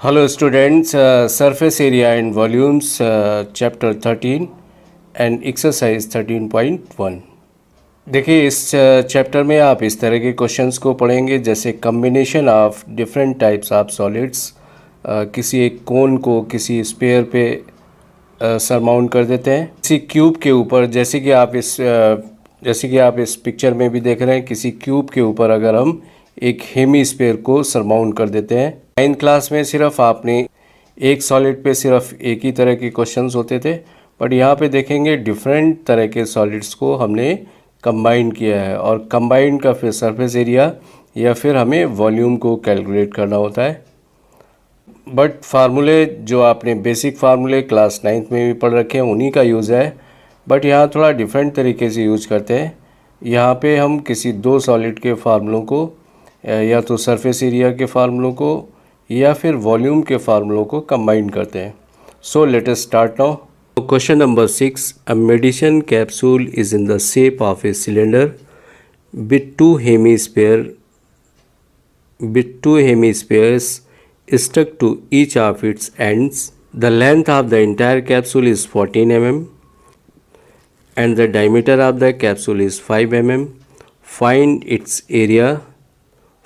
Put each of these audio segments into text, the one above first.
Hello students, surface area and volumes, chapter 13 and exercise 13.1। देखिए इस chapter में आप इस तरह के क्वेश्चंस को पढ़ेंगे जैसे combination of different types of solids. किसी एक कोन को किसी स्फीयर पे सरमाउंट कर देते हैं किसी क्यूब के ऊपर, जैसे कि आप इस पिक्चर में भी देख रहे हैं। किसी क्यूब के ऊपर अगर हम एक हेमी स्फीयर को सरमाउंट कर देते हैं। 9th क्लास में सिर्फ आपने एक सॉलिड पे सिर्फ एक ही तरह के क्वेश्चंस होते थे, बट यहाँ पे देखेंगे डिफरेंट तरह के सॉलिड्स को हमने कंबाइन किया है और कंबाइन का फिर सरफेस एरिया या फिर हमें वॉल्यूम को कैलकुलेट करना होता है। बट फार्मूले जो आपने बेसिक फार्मूले क्लास 9th में भी पढ़ रखे हैं उन्हीं का यूज़ है, बट यहाँ थोड़ा डिफरेंट तरीके से यूज करते हैं। यहाँ पे हम किसी दो सॉलिड के फार्मूलों को या तो सरफेस एरिया के फार्मूलों को या फिर वॉल्यूम के फार्मूलों को कंबाइन करते हैं। So let us start now. Question number 6, a medicine capsule is in the shape of a cylinder with two hemispheres stuck to each of its ends. The length of the entire capsule is 14 mm and the diameter of the capsule is 5 mm.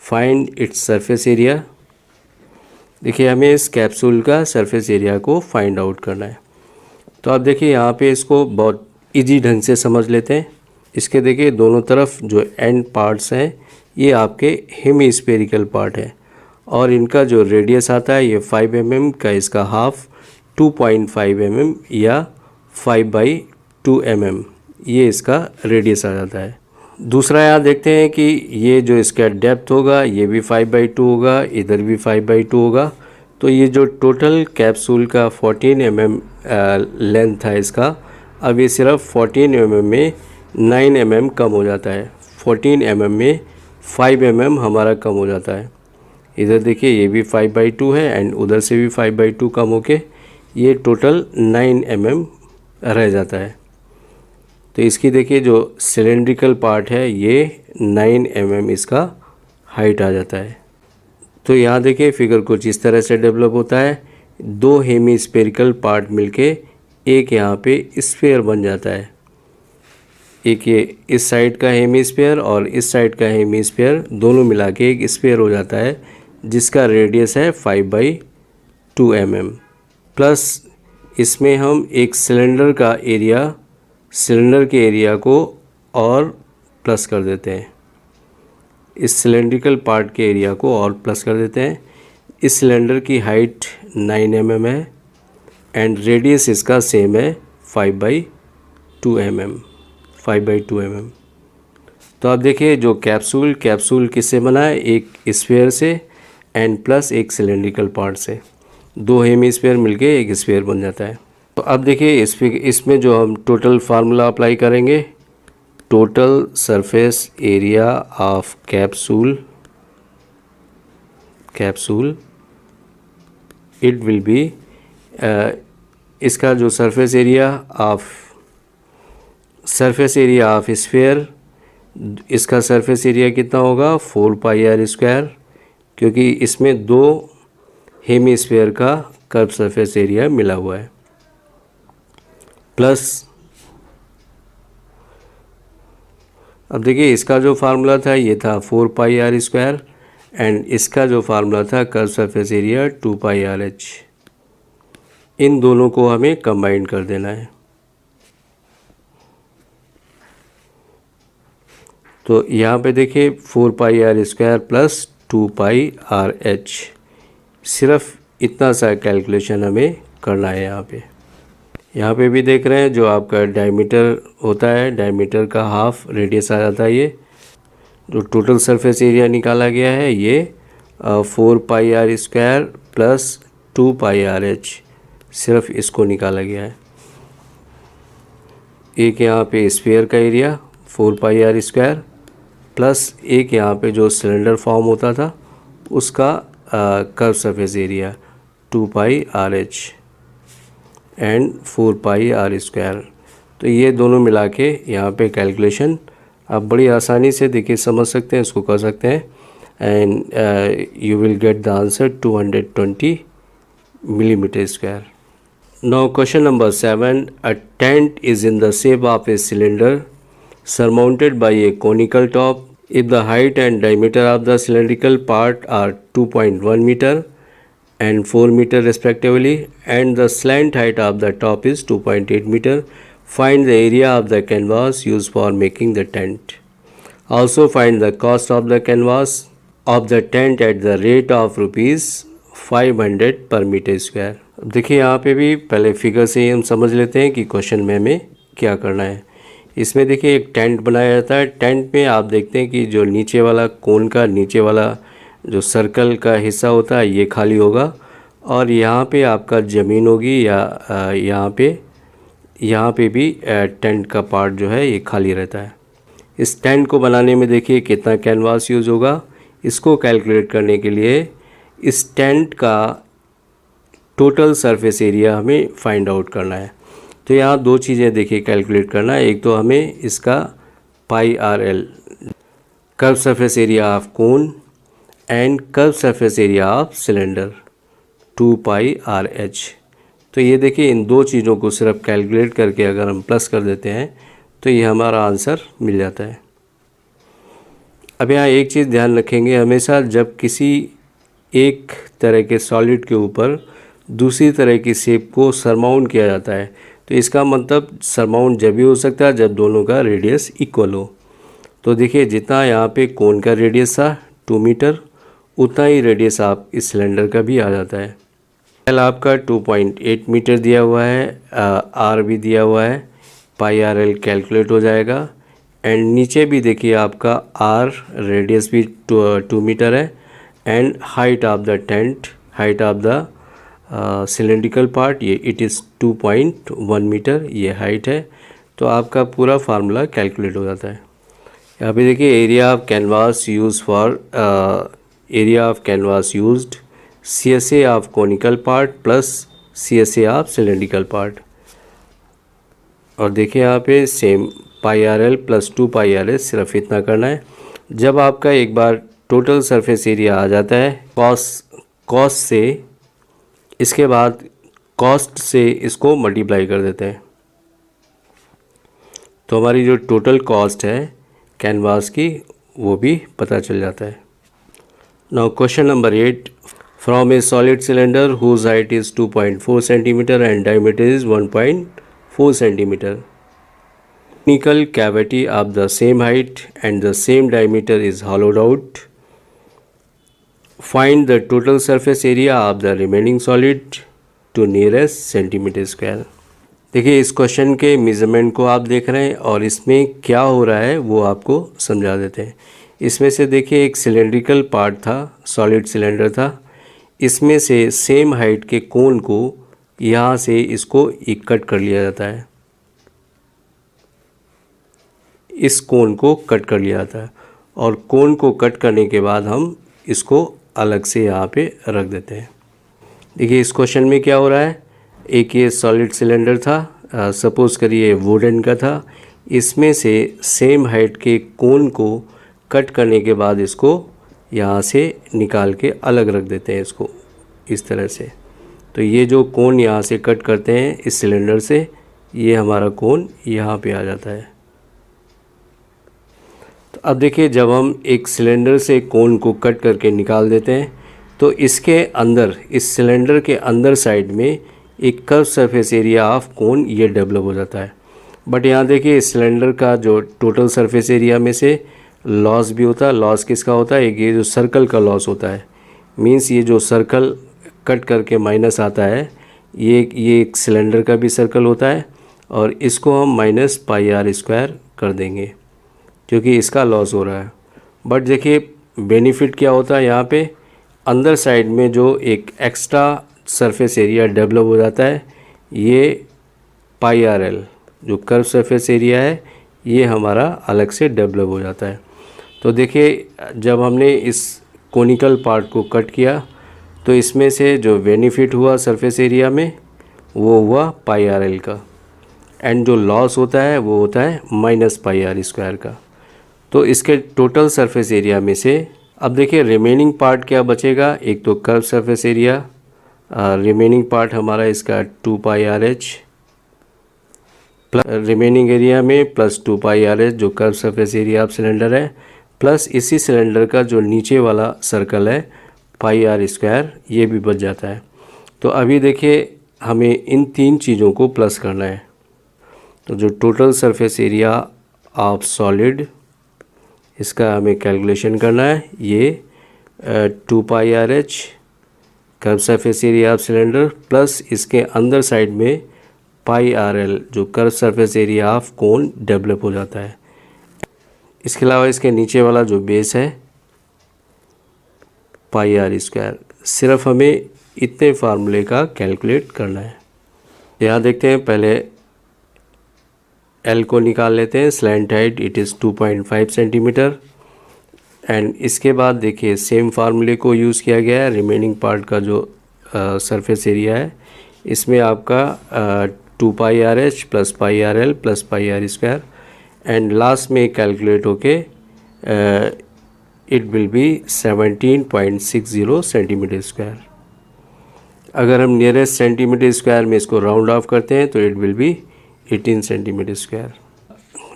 Find its surface area. देखिए हमें इस capsule का surface area को find out करना है। तो आप देखिए यहाँ पे इसको बहुत इजी ढंग से समझ लेते हैं। इसके देखिए दोनों तरफ जो एंड पार्ट्स हैं ये आपके हेमीस्फेरिकल पार्ट है और इनका जो रेडियस आता है ये 5 mm का, इसका हाफ 2.5 mm या 5/2 mm ये इसका रेडियस आ जाता है। दूसरा यहाँ देखते हैं कि ये जो इसका डेप्थ होगा ये भी 5/2 होगा, इधर भी 5/2 होगा। तो ये जो टोटल कैप्सूल का 14 mm लेंथ था इसका, अब ये सिर्फ 14 mm में 9 mm कम हो जाता है। 14 mm में 5 mm हमारा कम हो जाता है। इधर देखिए ये भी 5/2 है एंड उधर से भी 5/2 कम होके ये टोटल 9 mm रह जाता है। तो इसकी देखिए जो सिलेंड्रिकल पार्ट है ये 9 mm इसका हाइट आ जाता है। तो यहाँ देखिए फिगर कुछ इस तरह से डेवलप होता है। दो हेमीस्फेरिकल पार्ट मिलके एक यहाँ पे स्फीयर बन जाता है। एक ये इस साइड का हेमीस्फीयर और इस साइड का हेमीस्फीयर दोनों मिला के एक स्फीयर हो जाता है जिसका रेडियस है 5/2 mm। प्लस इसमें हम एक सिलेंडर के एरिया को और प्लस कर देते हैं। इस सिलेंड्रिकल पार्ट के एरिया को और प्लस कर देते हैं। इस सिलेंडर की हाइट 9 mm है एंड रेडियस इसका सेम है 5/2 mm। तो आप देखिए जो कैप्सूल किससे बना है, एक स्फीयर से एंड प्लस एक सिलेंड्रिकल पार्ट से। दो हेमीस्फीयर मिलके एक स्फीयर बन जाता है। तो अब देखिए इसमें जो हम टोटल फार्मूला अप्लाई करेंगे, total surface area of capsule it will B, इसका जो सरफेस एरिया ऑफ स्फीयर, इसका सरफेस एरिया कितना होगा 4πr², क्योंकि इसमें दो हेमीस्फीयर का कर्व सरफेस एरिया मिला हुआ है। प्लस अब देखिए इसका जो फार्मूला था ये था 4πr² एंड इसका जो फार्मूला था कर्व सरफेस एरिया 2πrh। इन दोनों को हमें कंबाइन कर देना है। तो यहाँ पे देखिए 4πr² प्लस 2πrh, सिर्फ इतना सा कैलकुलेशन हमें करना है। यहाँ पे भी देख रहे हैं जो आपका डायमीटर होता है, डायमीटर का हाफ रेडियस आ जाता है। ये जो टोटल सरफेस एरिया निकाला गया है ये 4πr² प्लस 2πrh, सिर्फ इसको निकाला गया है। एक यहाँ पे स्फीयर का एरिया 4πr² प्लस एक यहाँ पे जो सिलेंडर फॉर्म होता था उसका curve surface area 2πrh and 4πr²। तो ये दोनों मिला के यहाँ पे कैलकुलेशन आप बड़ी आसानी से देखिए समझ सकते हैं, इसको कर सकते हैं and you will get the answer 220 millimeter square. Now question number 7. A tent is in the shape of a cylinder surmounted by a conical top. If the height and diameter of the cylindrical part are 2.1 meter and 4 meter respectively, and the slant height of the top is 2.8 meter, find the area of the canvas used for making the tent. Also find the cost of the canvas of the tent at the rate of rupees 500 per meter square. अब देखिए यहाँ पे भी पहले figure से ही हम समझ लेते हैं कि क्वेश्चन में हमें क्या करना है। इसमें देखिए एक टेंट बनाया जाता है। टेंट में आप देखते हैं कि जो नीचे वाला कोन का नीचे वाला जो सर्कल का हिस्सा होता है ये खाली होगा, और यहाँ पे आपका ज़मीन होगी या यहाँ पे भी टेंट का पार्ट जो है ये खाली रहता है। इस टेंट को बनाने में देखिए कितना कैनवास यूज़ होगा। इसको कैलकुलेट करने के लिए इस टेंट का टोटल सरफेस एरिया हमें फाइंड आउट करना है। तो यहाँ दो चीज़ें देखिए कैलकुलेट करना है। एक तो हमें इसका pi r l curve surface area of cone and curve surface area of cylinder 2 pi r h. तो ये देखिए इन दो चीज़ों को सिर्फ कैलकुलेट करके अगर हम प्लस कर देते हैं तो ये हमारा आंसर मिल जाता है। अब यहाँ एक चीज़ ध्यान रखेंगे, हमेशा जब किसी एक तरह के सॉलिड के ऊपर दूसरी तरह की शेप को सरमाउंट किया जाता है तो इसका मतलब सरमाउंट जब भी हो सकता है जब दोनों का रेडियस इक्वल हो। तो देखिए जितना यहाँ पे कोन का रेडियस था 2 मीटर, उतना ही रेडियस आप इस सिलेंडर का भी आ जाता है। एल आपका 2.8 मीटर दिया हुआ है, आर भी दिया हुआ है, पाई आर एल कैलकुलेट हो जाएगा। एंड नीचे भी देखिए आपका आर रेडियस भी 2 मीटर है and height of the tent, height of the cylindrical part ये इट इज़ 2.1 मीटर ये हाइट है। तो आपका पूरा फार्मूला कैलकुलेट हो जाता है। यहाँ पे देखिए area of canvas use for area of canvas used CSA of conical part plus CSA of cylindrical part. और देखिए यहाँ पे सेम पाई r l plus 2 pi r L सिर्फ इतना करना है। जब आपका एक बार टोटल सरफेस एरिया आ जाता है कॉस्ट से, इसके बाद कॉस्ट से इसको मल्टीप्लाई कर देते हैं तो हमारी जो टोटल कॉस्ट है कैनवास की वो भी पता चल जाता है। Now question number 8, from a solid cylinder whose height is 2.4 centimetre and diameter is 1.4 centimetre, conical cavity of the same height and the same diameter is hollowed out. Find the total surface area of the remaining solid to nearest centimeter square. देखिए इस question के measurement को आप देख रहे हैं और इसमें क्या हो रहा है वो आपको समझा देते हैं। इसमें से देखिए एक सिलेंड्रिकल पार्ट था, सॉलिड सिलेंडर था, इसमें से सेम हाइट के कोन को यहाँ से इसको एक कट कर लिया जाता है, इस कोन को कट कर लिया जाता है और कोन को कट करने के बाद हम इसको अलग से यहाँ पे रख देते हैं। देखिए इस क्वेश्चन में क्या हो रहा है, एक ये सॉलिड सिलेंडर था, सपोज़ करिए वुडन का था, इसमें से सेम हाइट के कोन को कट करने के बाद इसको यहाँ से निकाल के अलग रख देते हैं इसको इस तरह से। तो ये जो कोन यहाँ से कट करते हैं इस सिलेंडर से, ये हमारा कोन यहाँ पे आ जाता है। तो अब देखिए जब हम एक सिलेंडर से कोन को कट करके निकाल देते हैं तो इसके अंदर, इस सिलेंडर के अंदर साइड में एक कर्व सरफेस एरिया ऑफ कोन ये डेवलप हो जाता है। बट यहाँ देखिए इस सिलेंडर का जो टोटल सरफेस एरिया में से लॉस भी होता है। लॉस किसका होता है, एक ये जो सर्कल का लॉस होता है, मींस ये जो सर्कल कट करके माइनस आता है ये एक सिलेंडर का भी सर्कल होता है और इसको हम माइनस पाई आर स्क्वायर कर देंगे क्योंकि इसका लॉस हो रहा है। बट देखिए बेनिफिट क्या होता है, यहाँ पे अंदर साइड में जो एक एक्स्ट्रा सरफेस एरिया डेवलप हो जाता है, ये पाई आर एल जो कर्व सरफेस एरिया है ये हमारा अलग से डेवलप हो जाता है। तो देखिए जब हमने इस कोनिकल पार्ट को कट किया तो इसमें से जो बेनिफिट हुआ सरफेस एरिया में वो हुआ पाई आर एल का, एंड जो लॉस होता है वो होता है माइनस पाई आर स्क्वायर का। तो इसके टोटल सरफेस एरिया में से अब देखिए रिमेनिंग पार्ट क्या बचेगा, एक तो curve surface area remaining part हमारा इसका 2 pi r h plus remaining area में प्लस 2 पाई आर एच जो curve surface area of cylinder है, प्लस इसी सिलेंडर का जो नीचे वाला सर्कल है पाई आर स्क्वायर, ये भी बच जाता है। तो अभी देखिए हमें इन तीन चीज़ों को प्लस करना है। तो जो total surface area of solid, इसका हमें कैलकुलेशन करना है। ये 2 pi r h curve surface area of cylinder plus इसके अंदर साइड में पाई आर एल जो curve surface area of cone develop हो जाता है। इसके अलावा इसके नीचे वाला जो बेस है पाई आर स्क्वायर। सिर्फ हमें इतने फार्मूले का कैलकुलेट करना है। यहाँ देखते हैं, पहले एल को निकाल लेते हैं। Slant height it is 2.5 centimetre and इसके बाद देखिए सेम फार्मूले को यूज़ किया गया है। रिमेनिंग पार्ट का जो सरफेस एरिया है इसमें आपका 2 pi r h plus pi r l plus pi r square and last में कैलकुलेट होके it will be 17.60 centimetre square. अगर हम नियरेस्ट सेंटीमीटर स्क्वायर में इसको राउंड ऑफ करते हैं तो it will B 18 centimetre square.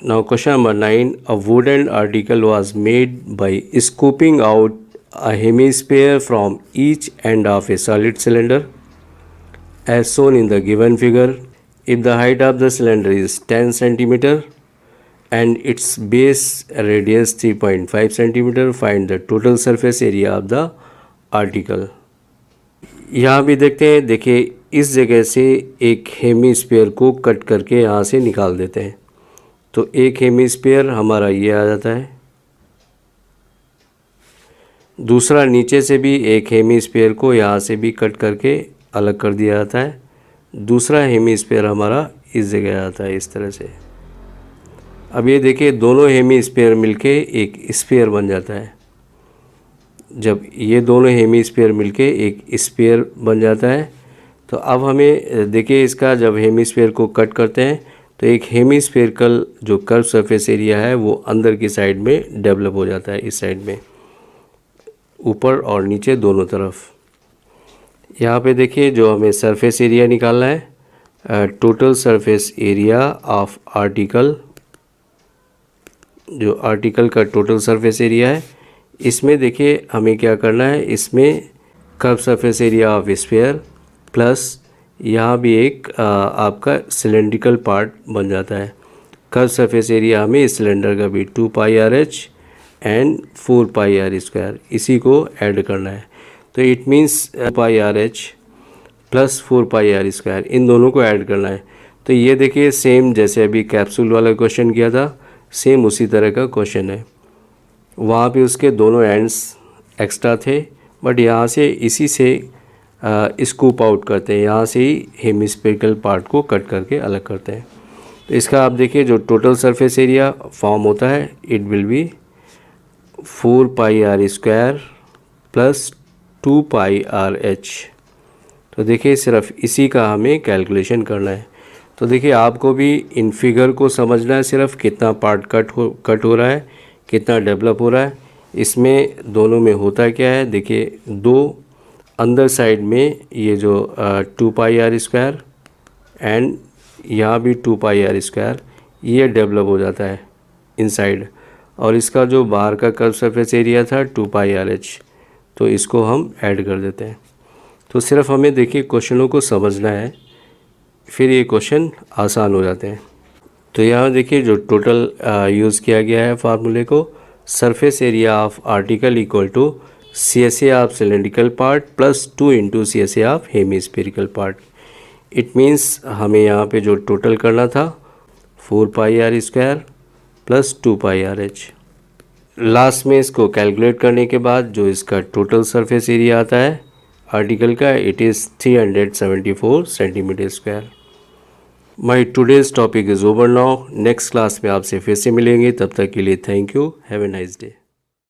Now question number 9, a wooden article was made by scooping out a hemisphere from each end of a solid cylinder as shown in the given figure. If the height of the cylinder is 10 centimeter and its base radius 3.5 centimeter, find the total surface area of the article. यहाँ भी देखते हैं, देखिए इस जगह से एक hemisphere को कट करके यहाँ से निकाल देते हैं। तो एक हेमीस्फीयर हमारा ये आ जाता है, दूसरा नीचे से भी एक हेमीस्फीयर को यहाँ से भी कट करके अलग कर दिया जाता है। दूसरा हेमीस्फीयर हमारा इस जगह आता है इस तरह से। अब ये देखिए दोनों हेमीस्फीयर मिलके एक स्फीयर बन जाता है। जब ये दोनों हेमीस्फीयर मिलके एक स्फीयर बन जाता है तो अब हमें देखिए इसका जब हेमीस्फीयर को कट करते हैं तो एक हेमीस्फीयरिकल जो कर्व सरफेस एरिया है वो अंदर की साइड में डेवलप हो जाता है, इस साइड में, ऊपर और नीचे दोनों तरफ। यहाँ पे देखिए जो हमें सरफेस एरिया निकालना है, total surface area of article, जो आर्टिकल का टोटल सरफेस एरिया है, इसमें देखिए हमें क्या करना है, इसमें curve surface area of sphere plus यहाँ भी एक आपका सिलेंड्रिकल पार्ट बन जाता है। कर्व सरफेस एरिया हमें इस सिलेंडर का भी 2 pi r h and 4 pi r square, इसी को ऐड करना है। तो it means pi r h plus 4 pi r square, इन दोनों को ऐड करना है। तो ये देखिए सेम जैसे अभी कैप्सूल वाला क्वेश्चन किया था, सेम उसी तरह का क्वेश्चन है। वहाँ पे उसके दोनों एंड्स एक्स्ट्रा थे, बट यहाँ से इसी से स्कूप आउट करते हैं, यहाँ से ही हेमिस्फेरिकल पार्ट को कट करके अलग करते हैं। तो इसका आप देखिए जो टोटल सरफेस एरिया फॉर्म होता है it will be 4 pi r square plus 2 pi r h. तो देखिए सिर्फ इसी का हमें कैलकुलेशन करना है। तो देखिए आपको भी इन फिगर को समझना है, सिर्फ कितना पार्ट कट हो रहा है, कितना डेवलप हो रहा है। इसमें दोनों में होता क्या है, देखिए दो अंदर साइड में ये जो 2 पाई आर स्क्वायर एंड यहाँ भी 2 पाई आर स्क्वायर, ये डेवलप हो जाता है इनसाइड, और इसका जो बाहर का कर्व सरफेस एरिया था 2 पाई आर एच, तो इसको हम ऐड कर देते हैं। तो सिर्फ हमें देखिए क्वेश्चनों को समझना है, फिर ये क्वेश्चन आसान हो जाते हैं। तो यहाँ देखिए जो टोटल यूज़ किया गया है फार्मूले को, surface area of article equal to CSA of cylindrical part plus 2 into CSA of hemispherical part. It means हमें यहाँ पे जो टोटल करना था 4 pi r square plus 2 pi r h. Last में इसको कैलकुलेट करने के बाद जो इसका टोटल सरफेस एरिया आता है आर्टिकल का, it is 374 centimetre square. My today's topic is over now. Next class में आपसे फिर से मिलेंगे, तब तक के लिए thank you, have a nice day.